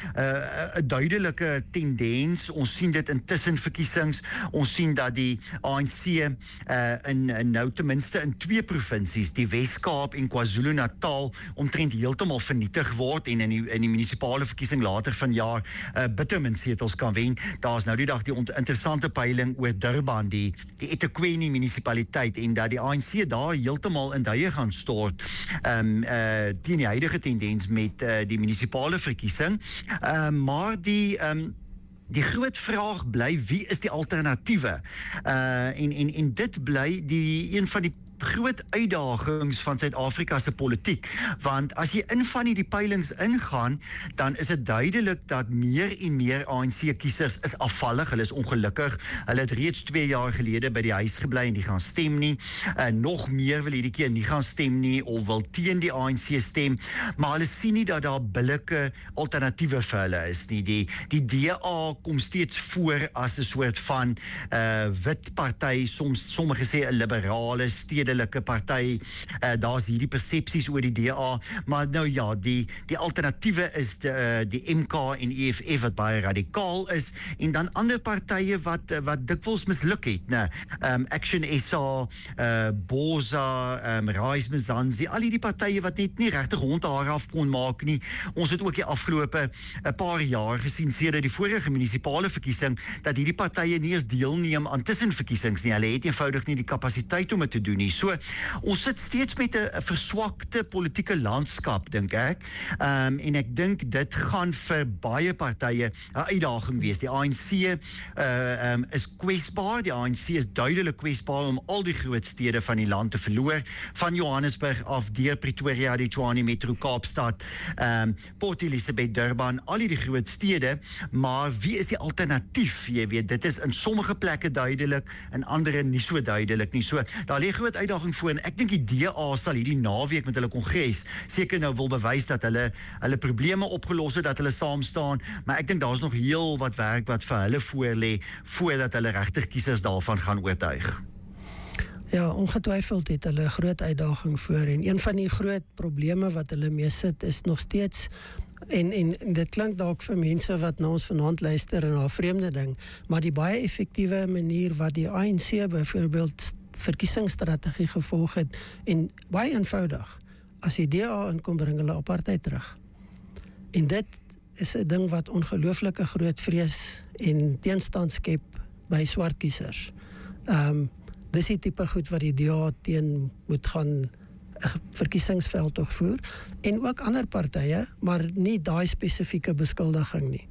[SPEAKER 3] duidelike tendens. Ons sien dit in tussenverkiesings. Ons sien dat die ANC in nou ten minste in 2 provinsies, die Wes-Kaap en KwaZulu-Natal, omtrent heeltemal vernietig word en in die munisipale verkiesing later vanjaar bitter min setels kan wen. Daar's nou die dag die interessante peiling oor Durban, die eThekwini munisipaliteit, en dat die ANC daar heeltemal in duie gaan stort teen die huidige tendens met die munisipale verkiesing. Maar die groot vraag bly, wie is die alternatiewe? En dit bly een van die groot uitdagings van Suid-Afrika se politiek, want as jy in van die peilings ingaan, dan is dit duidelik dat meer en meer ANC-kiesers is afvallig, hulle is ongelukkig, hulle het reeds 2 jaar gelede by die huis gebly en die gaan stem nie, nog meer wil hierdie keer nie gaan stem nie, of wil teen die ANC stem, maar hulle sien nie dat daar billike alternatiewe vir hulle is nie. Die DA kom steeds voor as 'n soort van wit party, sommige sê 'n liberale stedelike party, daar's hierdie persepsies oor die DA, maar nou ja, die alternatiewe is die MK en EFF wat baie radikaal is, en dan ander partye wat dikwels misluk het, Action SA, Boza, Rise Mzansi, al die partye wat net nie regtig hondhaar af kon maak nie. Ons het ook die afgelope 'n paar jaar gesien sedert die vorige munisipale verkiesing dat hierdie partye nie eens deelneem aan tussenverkiesings nie. Hulle het eenvoudig nie die kapasiteit om dit te doen nie. So, ons sit steeds met 'n verswakte politieke landskap, dink ek. En ek dink dit gaan vir baie partye 'n uitdaging wees. Die ANC is kwesbaar. Die ANC is duidelik kwesbaar om al die groot stede van die land te verloor, van Johannesburg af deur Pretoria, die Tshwane Metro, Kaapstad, Port Elizabeth, Durban, al die groot stede, maar wie is die alternatief? Jy weet, dit is in sommige plekke duidelik, in ander nie so duidelik nie. So, daar lê groot uitdaging voor en ek dink die DA sal hierdie naweek met hulle kongres seker nou wil bewys dat hulle probleme opgelos het, dat hulle saam staan, maar ek dink daar's nog heel wat werk wat vir hulle voor lê voordat hulle regtig kiesers daarvan gaan oortuig.
[SPEAKER 2] Ja, ongetwyfeld het hulle 'n groot uitdaging voor en een van die groot probleme wat hulle mee sit is nog steeds en dit klink dalk vir mense wat na ons vanaand luister en na 'n vreemde ding, maar die baie effektiewe manier wat die ANC byvoorbeeld verkiesingsstrategie gevolg het en baie eenvoudig, as die DA inkom bring hulle apartheid terug. En dit is 'n ding wat ongelooflike groot vrees en teenstand skep by swart kiesers. Dis die tipe goed wat die DA teen moet gaan verkiesingsveld tog voer en ook ander partye, maar nie daai spesifieke beskuldiging nie.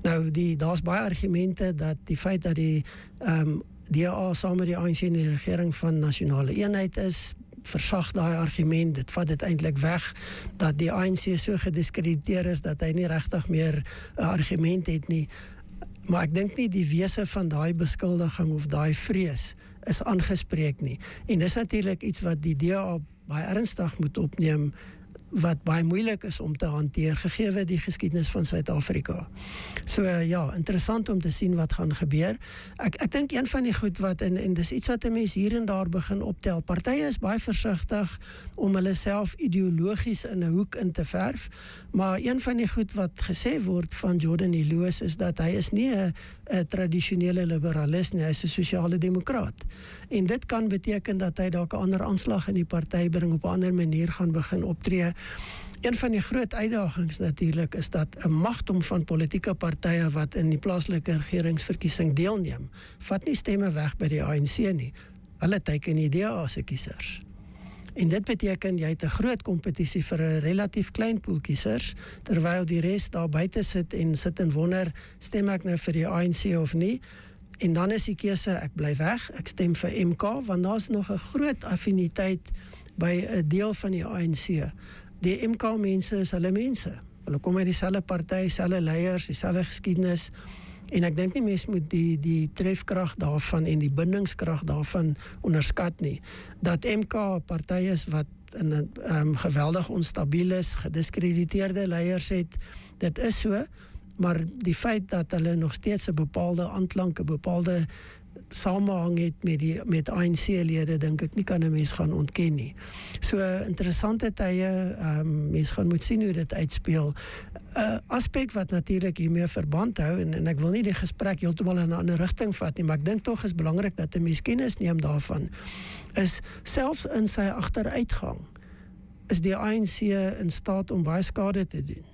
[SPEAKER 2] Nou daar's baie argumente dat die feit dat die DA saam met die ANC in die regering van nasionale eenheid is, versag daai argument, dit vat dit eintlik weg, dat die ANC so gediskrediteer is, dat hy nie regtig meer 'n argument het nie. Maar ek dink nie die wese van daai beskuldiging of daai vrees is aangespreek nie. En dis natuurlik iets wat die DA baie ernstig moet opneem, wat baie moeilik is om te hanteer, gegee die geskiedenis van Suid-Afrika. So ja, interessant om te sien wat gaan gebeur. Ek dink een van die goed wat, en dis iets wat 'n mens hier en daar begin optel, partye is baie versigtig om hulle self ideologies in 'n hoek in te verf, maar een van die goed wat gesê word van Jordan Lewis is dat hy is nie 'n tradisionele liberalis nie, hy is 'n sosiale demokraat. En dit kan beteken dat hy dalk 'n ander aanslag in die party bring, op 'n ander manier gaan begin optree. Een van die groot uitdagings natuurlik is dat 'n magdom van politieke partye wat in die plaaslike regeringsverkiesing deelneem, vat nie stemme weg by die ANC nie. Hulle teiken die DA se kiesers. En dit beteken jy het 'n groot kompetisie vir 'n relatief klein pool kiesers, terwyl die res daar buite sit en wonder, stem ek nou vir die ANC of nie? En dan is die keuse, ek bly weg, ek stem vir MK, want daar's nog 'n groot affiniteit by 'n deel van die ANC. Die MK-mense is hulle mense. Hulle kom uit dieselfde party, dieselfde leiers, dieselfde geskiedenis. En ek dink nie mens moet die trefkrag daarvan en die bindingskrag daarvan onderskat nie. Dat MK 'n party is wat geweldig onstabiel is, gediskrediteerde leiers het, dit is so, maar die feit dat hulle nog steeds 'n bepaalde aanklank, 'n bepaalde samehang het met ANC-lede, dink ek nie kan 'n mens gaan ontken nie. So interessante tye, mens gaan moet sien hoe dit uitspeel. Aspek wat natuurlik hiermee verband hou, en ek wil nie die gesprek heeltemal in 'n ander rigting vat nie, maar ek dink tog is belangrik dat 'n mens kennis neem daarvan, is selfs in sy agteruitgang is die ANC in staat om baie skade te doen.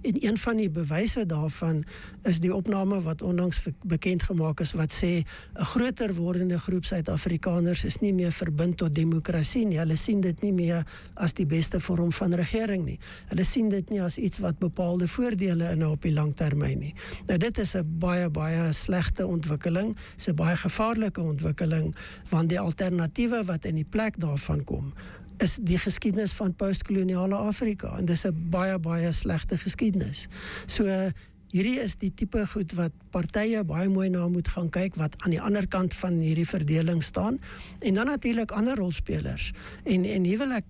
[SPEAKER 2] En een van die bewyse daarvan is die opname wat onlangs bekend gemaak is, wat sê 'n groter wordende groep Suid-Afrikaners is nie meer verbind tot demokrasie nie. Hulle sien dit nie meer as die beste vorm van regering nie. Hulle sien dit nie as iets wat bepaalde voordele inhou op die langtermyn nie. Nou dit is 'n baie slegte ontwikkeling, 'n baie gevaarlike ontwikkeling, want die alternatiewe wat in die plek daarvan kom, is die geskiedenis van postkoloniale Afrika, en dis 'n baie slegte geskiedenis. So hierdie is die tipe goed wat partye baie mooi na moet gaan kyk, wat aan die ander kant van hierdie verdeling staan, en dan natuurlik ander rolspelers. En hier wil ek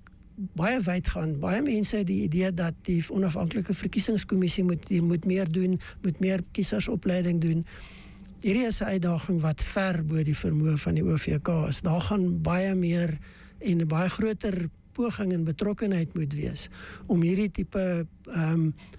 [SPEAKER 2] baie wyd gaan. Baie mense het die idee dat die onafhanklike verkiesingskommissie moet meer doen, moet meer kiesersopleiding doen. Hierdie is 'n uitdaging wat ver bo die vermoë van die OVK is. Daar gaan baie meer en 'n baie groter poging en betrokkenheid moet wees om hierdie tipe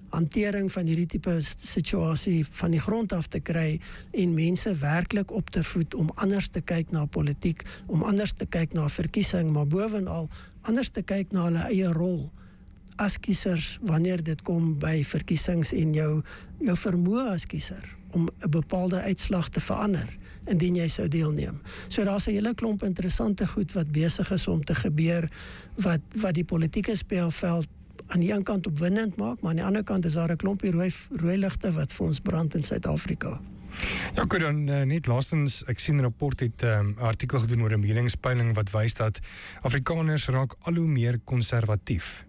[SPEAKER 2] hantering van hierdie tipe situasie van die grond af te kry en mense werklik op te voed om anders te kyk na politiek, om anders te kyk na verkiesing, maar bovenal anders te kyk na hulle eie rol as kiesers wanneer dit kom by verkiesings en jou vermoë as kiezer om 'n bepaalde uitslag te verander indien jy sou deelneem. So daar's 'n hele klomp interessante goed wat besig is om te gebeur, wat die politieke speelveld aan die een kant opwindend maak, maar aan die ander kant is daar 'n klompie rooi ligte wat vir ons brand in Suid-Afrika.
[SPEAKER 1] Ja, goed, dan net laastens, ek sien 'n rapport het 'n artikel gedoen oor 'n meningspeiling wat wys dat Afrikaners raak al hoe meer konservatief.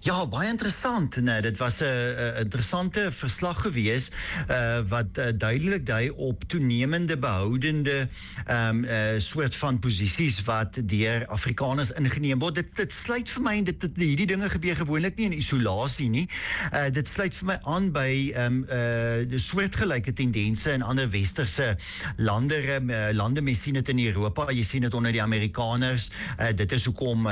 [SPEAKER 3] Ja, baie interessant. Nee, dit was 'n interessante verslag gewees wat duidelik dui op toenemende behoudende soort van posisies wat deur Afrikaners ingeneem word. Dit sluit vir my, hierdie dinge gebeur gewoonlik nie in isolasie nie. Dit sluit vir my aan by die soortgelyke tendense in ander westerse lande. Mens sien dit in Europa, jy sien dit onder die Amerikaners. Dit is hoekom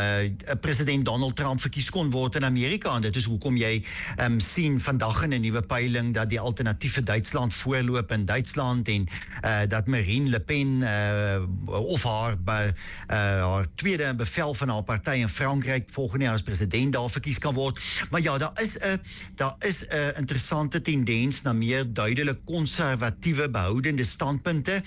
[SPEAKER 3] president Donald Trump verkies kon word in Amerika, en dit is hoekom jy sien vandag in 'n nuwe peiling dat die alternatiewe Duitsland voorloop in Duitsland, en dat Marine Le Pen of haar tweede bevel van haar party in Frankryk volgende jaar as president daar verkies kan word. Maar ja, daar is 'n interessante tendens na meer duidelik konservatiewe behoudende standpunte,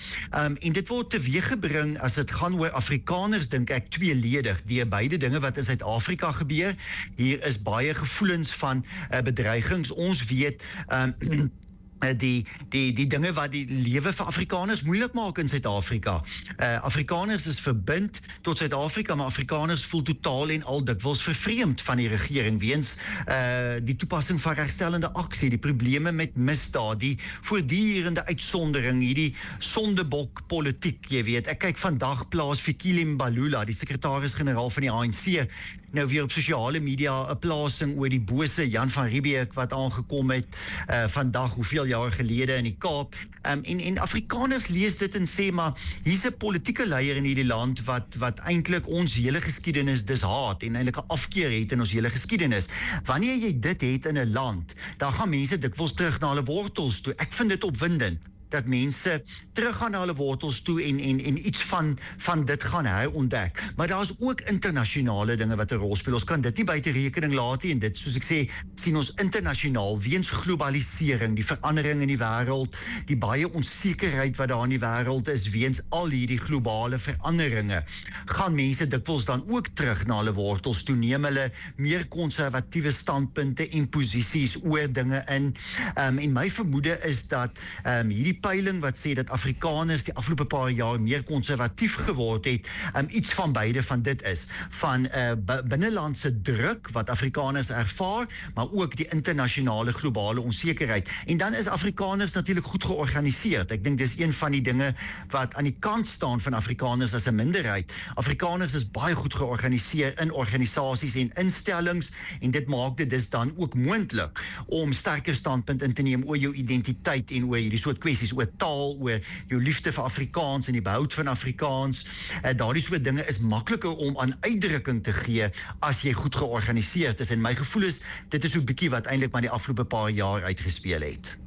[SPEAKER 3] en dit word teweeggebring as dit gaan oor Afrikaners, dink ek tweeledig, deur beide dinge wat in Suid-Afrika gebeur. Hier is baie gevoelens van bedreigings. Ons weet die dinge wat die lewe vir Afrikaners moeilik maak in Suid-Afrika. Afrikaners is verbind tot Suid-Afrika, maar Afrikaners voel totaal en al dikwels vervreemd van die regering weens die toepassing van regstellende aksie, die probleme met misdaad, die voortdurende uitsondering, hierdie sondebok politiek, jy weet. Ek kyk vandag plaas Fikile Mbalula, die sekretaris-generaal van die ANC, nou weer op sosiale media 'n plasing oor die bose Jan van Riebeeck wat aangekom het vandag, hoeveel jaar gelede in die Kaap. En Afrikaners lees dit en sê, maar hier's 'n politieke leier in hierdie land wat eintlik ons hele geskiedenis haat en eintlik 'n afkeer het in ons hele geskiedenis. Wanneer jy dit het in 'n land, dan gaan mense dikwels terug na hulle wortels toe. Ek vind dit opwindend dat mense teruggaan na hulle wortels toe en iets van dit gaan herontdek. Maar daar's ook internasionale dinge wat 'n rol speel. Ons kan dit nie buite rekening laat nie, en dit, soos ek sê, sien ons internasionaal weens globalisering, die verandering in die wêreld, die baie onsekerheid wat daar in die wêreld is weens al hierdie globale veranderinge. Gaan mense dikwels dan ook terug na hulle wortels toe, neem hulle meer konservatiewe standpunte en posisies oor dinge in. En my vermoede is dat hierdie peiling wat sê dat Afrikaners die afgelope paar jaar meer konservatief geword het, iets van beide van dit is, van binnelandse druk wat Afrikaners ervaar, maar ook die internasionale globale onsekerheid. En dan is Afrikaners natuurlik goed georganiseerd. Ek dink dis een van die dinge wat aan die kant staan van Afrikaners as 'n minderheid. Afrikaners is baie goed georganiseer in organisasies en instellings, en dit maak dit dus dan ook moontlik om sterker standpunt in te neem oor jou identiteit en oor hierdie soort kwessies, oor taal, oor jou liefde vir Afrikaans en die behoud van Afrikaans. Daardie soort dinge is makliker om aan uitdrukking te gee as jy goed georganiseerd is. En my gevoel is, dit is ook bietjie wat eintlik maar die afgelope paar jaar uitgespeel het.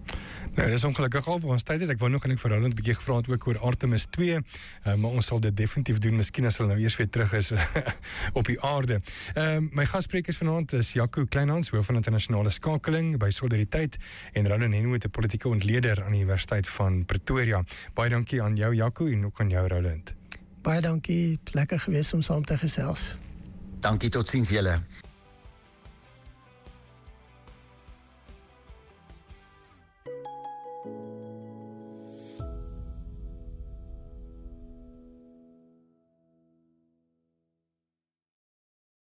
[SPEAKER 1] Nou, dis ongelukkig al vir ons tyd het. Ek wou nog eintlik vir Roland 'n bietjie gevra het ook oor Artemis 2, maar ons sal dit definitief doen, miskien as hulle nou eers weer terug is op die aarde. My gassprekers vanaand is Jaco Kleinhans, hoof van internasionale skakeling by Solidariteit, en Roland Henwood, 'n politieke ontleder aan die Universiteit van Pretoria. Baie dankie aan jou, Jaco, en ook aan jou, Roland.
[SPEAKER 2] Baie dankie, lekker gewees om saam te gesels.
[SPEAKER 3] Dankie, totsiens julle.